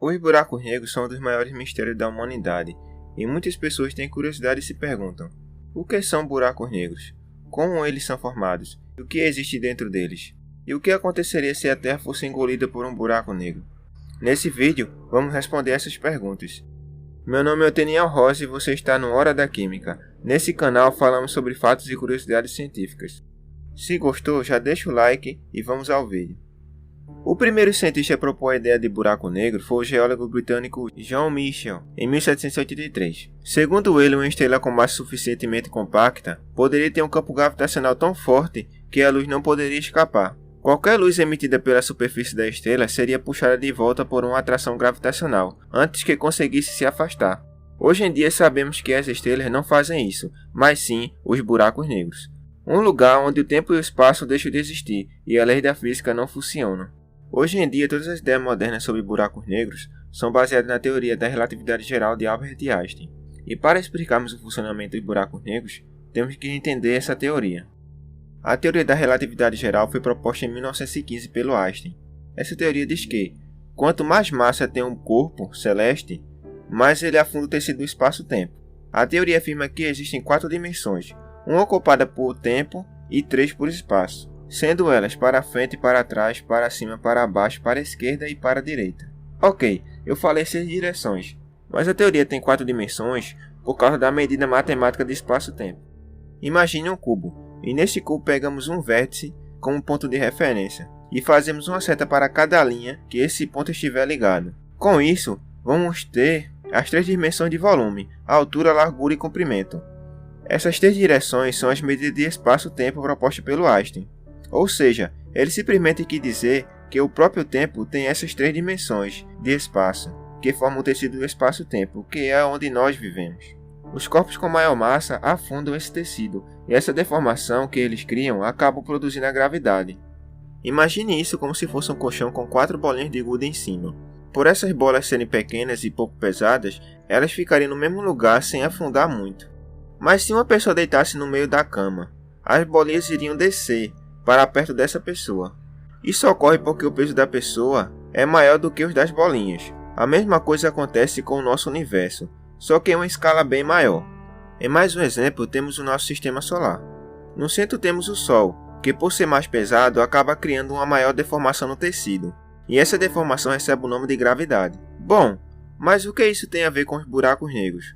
Os buracos negros são um dos maiores mistérios da humanidade, e muitas pessoas têm curiosidade e se perguntam: o que são buracos negros? Como eles são formados? E o que existe dentro deles? E o que aconteceria se a Terra fosse engolida por um buraco negro? Nesse vídeo, vamos responder essas perguntas. Meu nome é Oteniel Rosa e você está no Hora da Química. Nesse canal falamos sobre fatos e curiosidades científicas. Se gostou, já deixa o like e vamos ao vídeo. O primeiro cientista a propor a ideia de buraco negro foi o geólogo britânico John Michell, em 1783. Segundo ele, uma estrela com massa suficientemente compacta poderia ter um campo gravitacional tão forte que a luz não poderia escapar. Qualquer luz emitida pela superfície da estrela seria puxada de volta por uma atração gravitacional, antes que conseguisse se afastar. Hoje em dia sabemos que as estrelas não fazem isso, mas sim os buracos negros. Um lugar onde o tempo e o espaço deixam de existir e a lei da física não funcionam. Hoje em dia, todas as ideias modernas sobre buracos negros são baseadas na teoria da relatividade geral de Albert Einstein. E para explicarmos o funcionamento dos buracos negros, temos que entender essa teoria. A teoria da relatividade geral foi proposta em 1915 pelo Einstein. Essa teoria diz que, quanto mais massa tem um corpo celeste, mais ele afunda o tecido do espaço-tempo. A teoria afirma que existem 4 dimensões, uma ocupada por tempo e 3 por espaço, sendo elas para frente, para trás, para cima, para baixo, para a esquerda e para a direita. Ok, eu falei 6 direções, mas a teoria tem 4 dimensões por causa da medida matemática de espaço-tempo. Imagine um cubo, e neste cubo pegamos um vértice como ponto de referência, e fazemos uma seta para cada linha que esse ponto estiver ligado. Com isso, vamos ter as 3 dimensões de volume, altura, largura e comprimento. Essas 3 direções são as medidas de espaço-tempo propostas pelo Einstein. Ou seja, ele simplesmente quis dizer que o próprio tempo tem essas 3 dimensões de espaço, que formam o tecido do espaço-tempo, que é onde nós vivemos. Os corpos com maior massa afundam esse tecido, e essa deformação que eles criam acaba produzindo a gravidade. Imagine isso como se fosse um colchão com 4 bolinhas de gude em cima. Por essas bolas serem pequenas e pouco pesadas, elas ficariam no mesmo lugar sem afundar muito. Mas se uma pessoa deitasse no meio da cama, as bolinhas iriam descer para perto dessa pessoa. Isso ocorre porque o peso da pessoa é maior do que os das bolinhas. A mesma coisa acontece com o nosso universo, só que em uma escala bem maior. Em mais um exemplo, temos o nosso sistema solar. No centro temos o Sol, que por ser mais pesado acaba criando uma maior deformação no tecido, e essa deformação recebe o nome de gravidade. Bom, mas o que isso tem a ver com os buracos negros?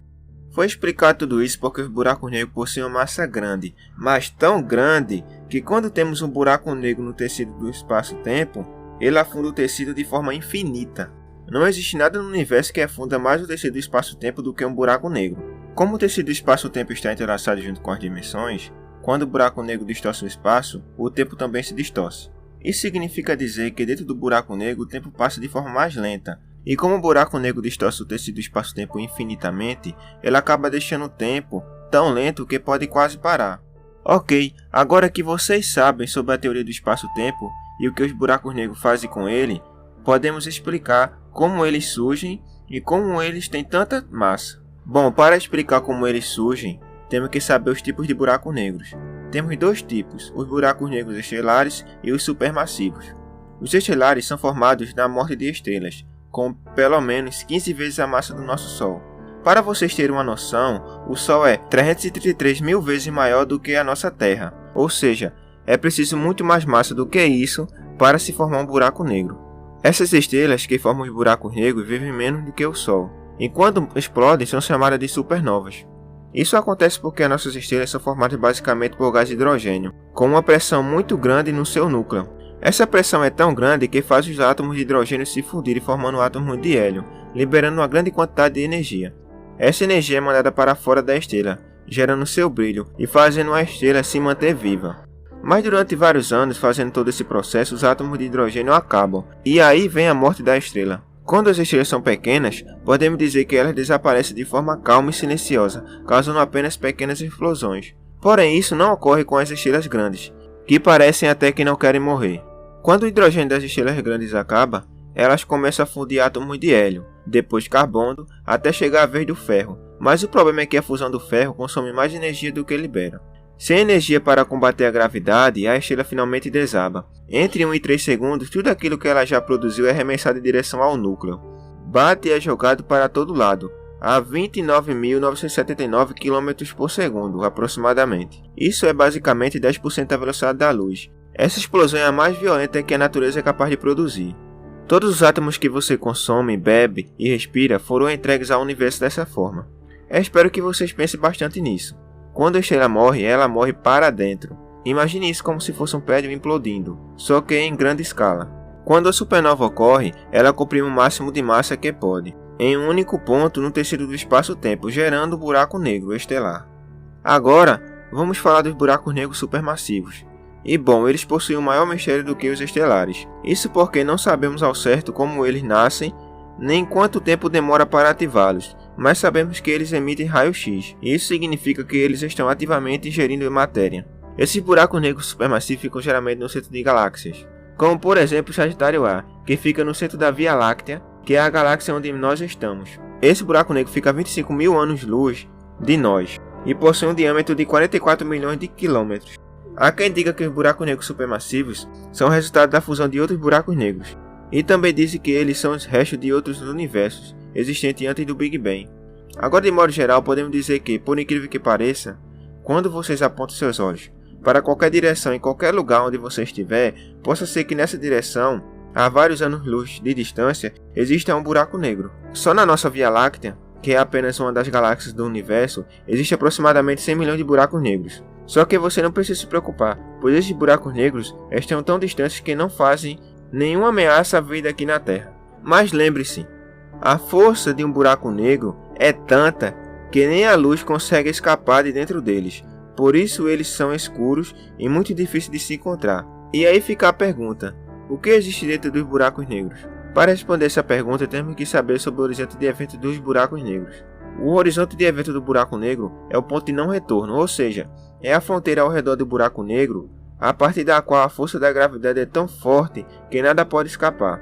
Foi explicado tudo isso porque os buracos negros possuem uma massa grande, mas tão grande que quando temos um buraco negro no tecido do espaço-tempo, ele afunda o tecido de forma infinita. Não existe nada no universo que afunda mais o tecido do espaço-tempo do que um buraco negro. Como o tecido do espaço-tempo está entrelaçado junto com as dimensões, quando o buraco negro distorce o espaço, o tempo também se distorce. Isso significa dizer que dentro do buraco negro o tempo passa de forma mais lenta, e como o buraco negro distorce o tecido do espaço-tempo infinitamente, ele acaba deixando o tempo tão lento que pode quase parar. Ok, agora que vocês sabem sobre a teoria do espaço-tempo e o que os buracos negros fazem com ele, podemos explicar como eles surgem e como eles têm tanta massa. Bom, para explicar como eles surgem, temos que saber os tipos de buracos negros. Temos 2 tipos, os buracos negros estelares e os supermassivos. Os estelares são formados na morte de estrelas, com pelo menos 15 vezes a massa do nosso Sol. Para vocês terem uma noção, o Sol é 333 mil vezes maior do que a nossa Terra, ou seja, é preciso muito mais massa do que isso para se formar um buraco negro. Essas estrelas que formam os buracos negros vivem menos do que o Sol, e quando explodem são chamadas de supernovas. Isso acontece porque as nossas estrelas são formadas basicamente por gás de hidrogênio, com uma pressão muito grande no seu núcleo. Essa pressão é tão grande que faz os átomos de hidrogênio se fundirem formando átomos de hélio, liberando uma grande quantidade de energia. Essa energia é mandada para fora da estrela, gerando seu brilho e fazendo a estrela se manter viva. Mas durante vários anos fazendo todo esse processo, os átomos de hidrogênio acabam, e aí vem a morte da estrela. Quando as estrelas são pequenas, podemos dizer que elas desaparecem de forma calma e silenciosa, causando apenas pequenas explosões. Porém, isso não ocorre com as estrelas grandes, que parecem até que não querem morrer. Quando o hidrogênio das estrelas grandes acaba, elas começam a fundir átomos de hélio, depois carbono, até chegar a vez do ferro. Mas o problema é que a fusão do ferro consome mais energia do que libera. Sem energia para combater a gravidade, a estrela finalmente desaba. Entre 1 e 3 segundos, tudo aquilo que ela já produziu é arremessado em direção ao núcleo. bate e é jogado para todo lado, a 29.979 km por segundo, aproximadamente. Isso é basicamente 10% da velocidade da luz. Essa explosão é a mais violenta que a natureza é capaz de produzir. Todos os átomos que você consome, bebe e respira foram entregues ao universo dessa forma. Eu espero que vocês pensem bastante nisso. Quando a estrela morre, ela morre para dentro. Imagine isso como se fosse um prédio implodindo, só que em grande escala. Quando a supernova ocorre, ela comprime o máximo de massa que pode, em um único ponto no tecido do espaço-tempo, gerando o buraco negro estelar. Agora, vamos falar dos buracos negros supermassivos. E bom, eles possuem um maior mistério do que os estelares. Isso porque não sabemos ao certo como eles nascem, nem quanto tempo demora para ativá-los, mas sabemos que eles emitem raio-x. Isso significa que eles estão ativamente ingerindo matéria. Esses buracos negros supermassivos ficam geralmente no centro de galáxias, como por exemplo o Sagitário A, que fica no centro da Via Láctea, que é a galáxia onde nós estamos. Esse buraco negro fica a 25 mil anos-luz de nós, e possui um diâmetro de 44 milhões de quilômetros. Há quem diga que os buracos negros supermassivos são o resultado da fusão de outros buracos negros, e também dizem que eles são os restos de outros universos existentes antes do Big Bang. Agora, de modo geral, podemos dizer que, por incrível que pareça, quando vocês apontam seus olhos para qualquer direção em qualquer lugar onde você estiver, possa ser que nessa direção, a vários anos-luz de distância, exista um buraco negro. Só na nossa Via Láctea, que é apenas uma das galáxias do universo, existe aproximadamente 100 milhões de buracos negros. Só que você não precisa se preocupar, pois esses buracos negros estão tão distantes que não fazem nenhuma ameaça à vida aqui na Terra. Mas lembre-se, a força de um buraco negro é tanta que nem a luz consegue escapar de dentro deles. Por isso eles são escuros e muito difíceis de se encontrar. E aí fica a pergunta, o que existe dentro dos buracos negros? Para responder essa pergunta, temos que saber sobre o horizonte de evento dos buracos negros. O horizonte de evento do buraco negro é o ponto de não retorno, ou seja, é a fronteira ao redor do buraco negro, a partir da qual a força da gravidade é tão forte que nada pode escapar.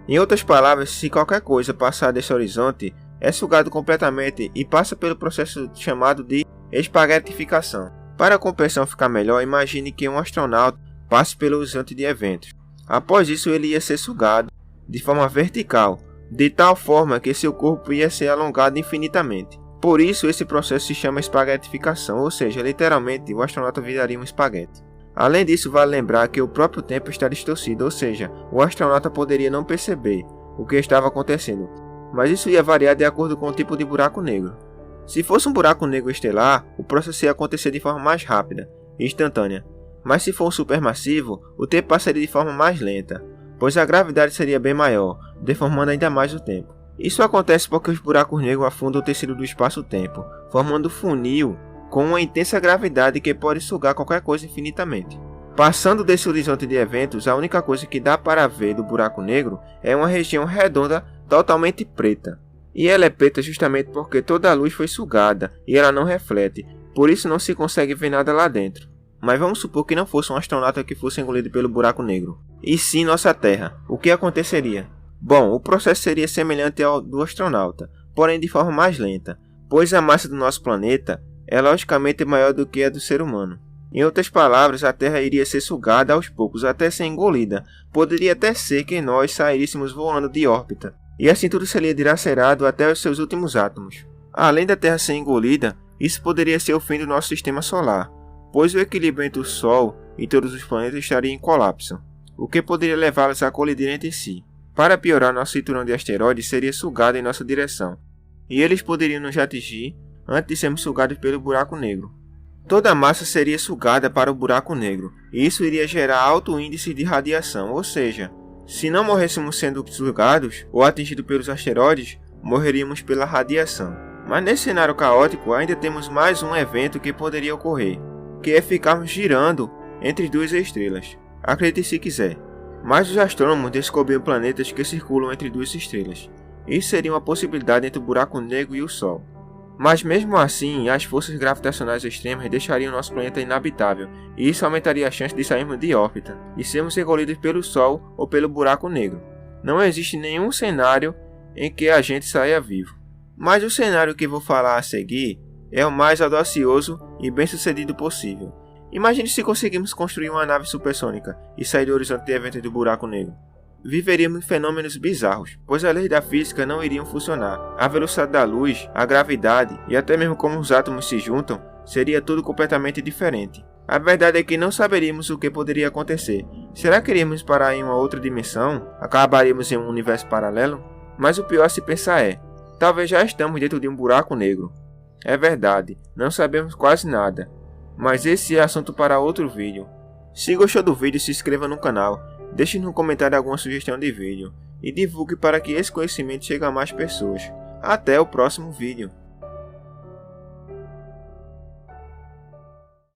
Em outras palavras, se qualquer coisa passar desse horizonte, é sugado completamente e passa pelo processo chamado de espaguetificação. Para a compreensão ficar melhor, imagine que um astronauta passe pelo horizonte de eventos. Após isso, ele ia ser sugado de forma vertical, de tal forma que seu corpo ia ser alongado infinitamente. Por isso, esse processo se chama espaguetificação, ou seja, literalmente o astronauta viraria um espaguete. Além disso, vale lembrar que o próprio tempo está distorcido, ou seja, o astronauta poderia não perceber o que estava acontecendo, mas isso ia variar de acordo com o tipo de buraco negro. Se fosse um buraco negro estelar, o processo ia acontecer de forma mais rápida e instantânea, mas se for um supermassivo, o tempo passaria de forma mais lenta, pois a gravidade seria bem maior, deformando ainda mais o tempo. Isso acontece porque os buracos negros afundam o tecido do espaço-tempo, formando um funil com uma intensa gravidade que pode sugar qualquer coisa infinitamente. Passando desse horizonte de eventos, a única coisa que dá para ver do buraco negro é uma região redonda totalmente preta. E ela é preta justamente porque toda a luz foi sugada e ela não reflete, por isso não se consegue ver nada lá dentro. Mas vamos supor que não fosse um astronauta que fosse engolido pelo buraco negro, e sim nossa Terra. O que aconteceria? Bom, o processo seria semelhante ao do astronauta, porém de forma mais lenta, pois a massa do nosso planeta é logicamente maior do que a do ser humano. Em outras palavras, a Terra iria ser sugada aos poucos até ser engolida. Poderia até ser que nós sairíssemos voando de órbita, e assim tudo seria dilacerado até os seus últimos átomos. Além da Terra ser engolida, isso poderia ser o fim do nosso sistema solar, pois o equilíbrio entre o Sol e todos os planetas estaria em colapso, o que poderia levá-los a colidir entre si. Para piorar, nosso cinturão de asteroides seria sugado em nossa direção, e eles poderiam nos atingir antes de sermos sugados pelo buraco negro. Toda a massa seria sugada para o buraco negro, e isso iria gerar alto índice de radiação, ou seja, se não morrêssemos sendo sugados ou atingidos pelos asteroides, morreríamos pela radiação. Mas nesse cenário caótico, ainda temos mais um evento que poderia ocorrer, que é ficarmos girando entre duas estrelas. Acredite se quiser. Mas os astrônomos descobriram planetas que circulam entre duas estrelas. Isso seria uma possibilidade entre o buraco negro e o Sol. Mas mesmo assim, as forças gravitacionais extremas deixariam nosso planeta inabitável, e isso aumentaria a chance de sairmos de órbita e sermos engolidos pelo Sol ou pelo buraco negro. Não existe nenhum cenário em que a gente saia vivo. Mas o cenário que vou falar a seguir é o mais audacioso e bem sucedido possível. Imagine se conseguimos construir uma nave supersônica e sair do horizonte de eventos do buraco negro. viveríamos fenômenos bizarros, pois as leis da física não iriam funcionar. A velocidade da luz, a gravidade e até mesmo como os átomos se juntam, seria tudo completamente diferente. A verdade é que não saberíamos o que poderia acontecer. Será que iríamos parar em uma outra dimensão? Acabaríamos em um universo paralelo? Mas o pior a se pensar é, talvez já estamos dentro de um buraco negro. É verdade, não sabemos quase nada, mas esse é assunto para outro vídeo. Se gostou do vídeo, se inscreva no canal, deixe no comentário alguma sugestão de vídeo e divulgue para que esse conhecimento chegue a mais pessoas. Até o próximo vídeo.